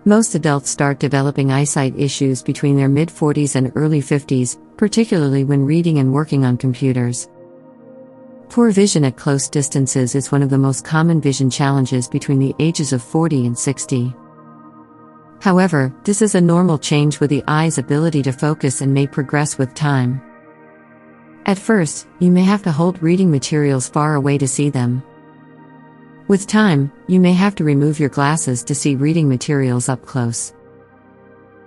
Most adults start developing eyesight issues between their mid-40s and early 50s, particularly when reading and working on computers. Poor vision at close distances is one of the most common vision challenges between the ages of 40 and 60. However, this is a normal change with the eye's ability to focus and may progress with time. At first, you may have to hold reading materials far away to see them. With time, you may have to remove your glasses to see reading materials up close.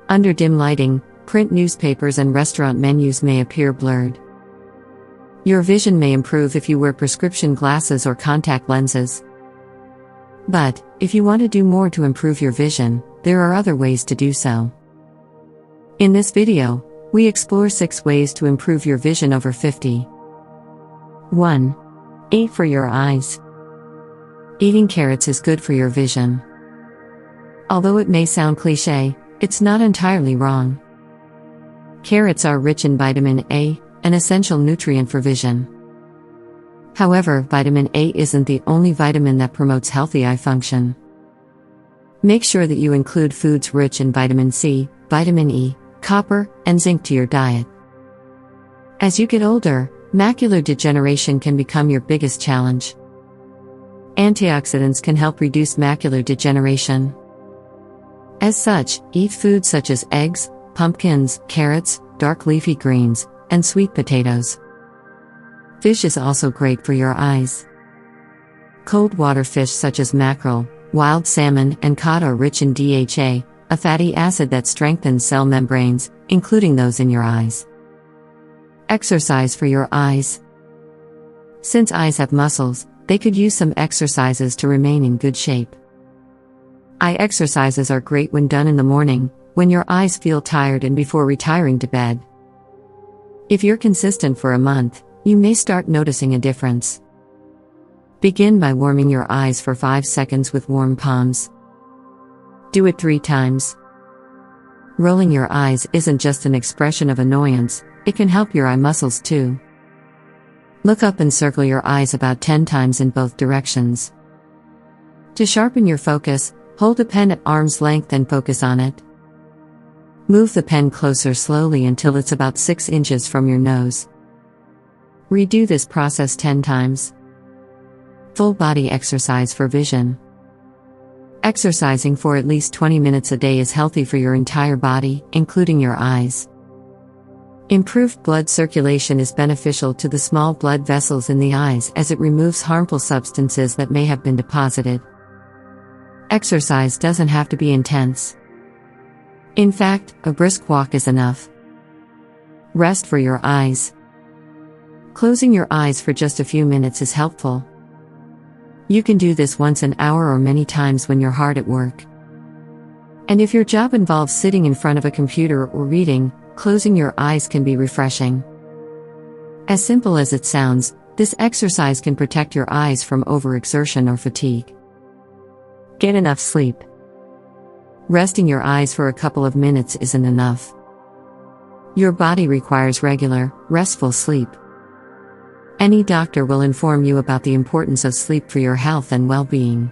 Under dim lighting, print newspapers and restaurant menus may appear blurred. Your vision may improve if you wear prescription glasses or contact lenses. But, if you want to do more to improve your vision, there are other ways to do so. In this video, we explore 6 ways to improve your vision over 50. 1. Eat for your eyes. Eating carrots is good for your vision. Although it may sound cliché, it's not entirely wrong. Carrots are rich in vitamin A, an essential nutrient for vision. However, vitamin A isn't the only vitamin that promotes healthy eye function. Make sure that you include foods rich in vitamin C, vitamin E, copper, and zinc to your diet. As you get older, macular degeneration can become your biggest challenge. Antioxidants can help reduce macular degeneration. As such, eat foods such as eggs, pumpkins, carrots, dark leafy greens, and sweet potatoes. Fish is also great for your eyes. Cold water fish such as mackerel, wild salmon, and cod are rich in DHA, a fatty acid that strengthens cell membranes, including those in your eyes. Exercise for your eyes. Since eyes have muscles, they could use some exercises to remain in good shape. Eye exercises are great when done in the morning, when your eyes feel tired, and before retiring to bed. If you're consistent for a month, you may start noticing a difference. Begin by warming your eyes for 5 seconds with warm palms. Do it 3 times. Rolling your eyes isn't just an expression of annoyance, it can help your eye muscles too. Look up and circle your eyes about 10 times in both directions. To sharpen your focus, hold a pen at arm's length and focus on it. Move the pen closer slowly until it's about 6 inches from your nose. Redo this process 10 times. Full body exercise for vision. Exercising for at least 20 minutes a day is healthy for your entire body, including your eyes. Improved blood circulation is beneficial to the small blood vessels in the eyes as it removes harmful substances that may have been deposited. Exercise doesn't have to be intense. In fact, a brisk walk is enough. Rest for your eyes. Closing your eyes for just a few minutes is helpful. You can do this once an hour or many times when you're hard at work. And if your job involves sitting in front of a computer or reading, closing your eyes can be refreshing. As simple as it sounds, this exercise can protect your eyes from overexertion or fatigue. Get enough sleep. Resting your eyes for a couple of minutes isn't enough. Your body requires regular, restful sleep. Any doctor will inform you about the importance of sleep for your health and well-being.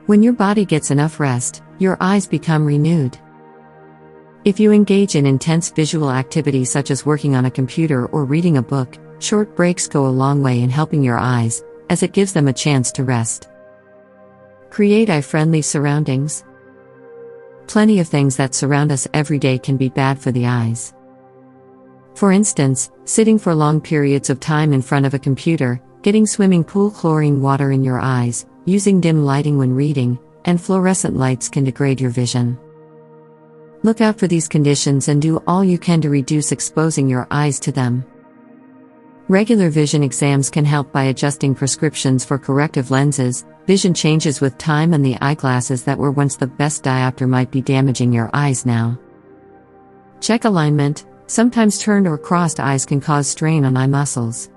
When your body gets enough rest, your eyes become renewed. If you engage in intense visual activity such as working on a computer or reading a book, short breaks go a long way in helping your eyes, as it gives them a chance to rest. Create eye-friendly surroundings. Plenty of things that surround us every day can be bad for the eyes. For instance, sitting for long periods of time in front of a computer, getting swimming pool chlorine water in your eyes, using dim lighting when reading, and fluorescent lights can degrade your vision. Look out for these conditions and do all you can to reduce exposing your eyes to them. Regular vision exams can help by adjusting prescriptions for corrective lenses. Vision changes with time, and the eyeglasses that were once the best diopter might be damaging your eyes now. Check alignment. Sometimes turned or crossed eyes can cause strain on eye muscles.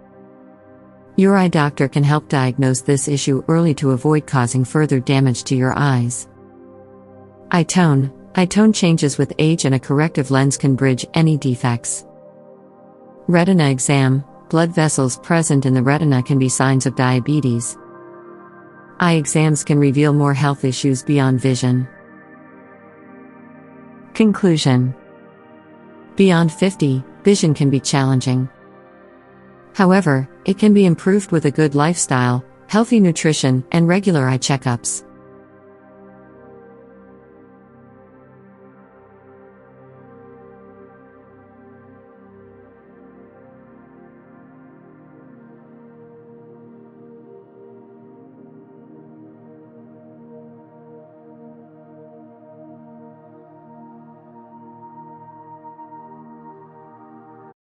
Your eye doctor can help diagnose this issue early to avoid causing further damage to your eyes. Eye tone. Eye tone changes with age, and a corrective lens can bridge any defects. Retina exam. Blood vessels present in the retina can be signs of diabetes. Eye exams can reveal more health issues beyond vision. Conclusion. Beyond 50, vision can be challenging. However, it can be improved with a good lifestyle, healthy nutrition, and regular eye checkups.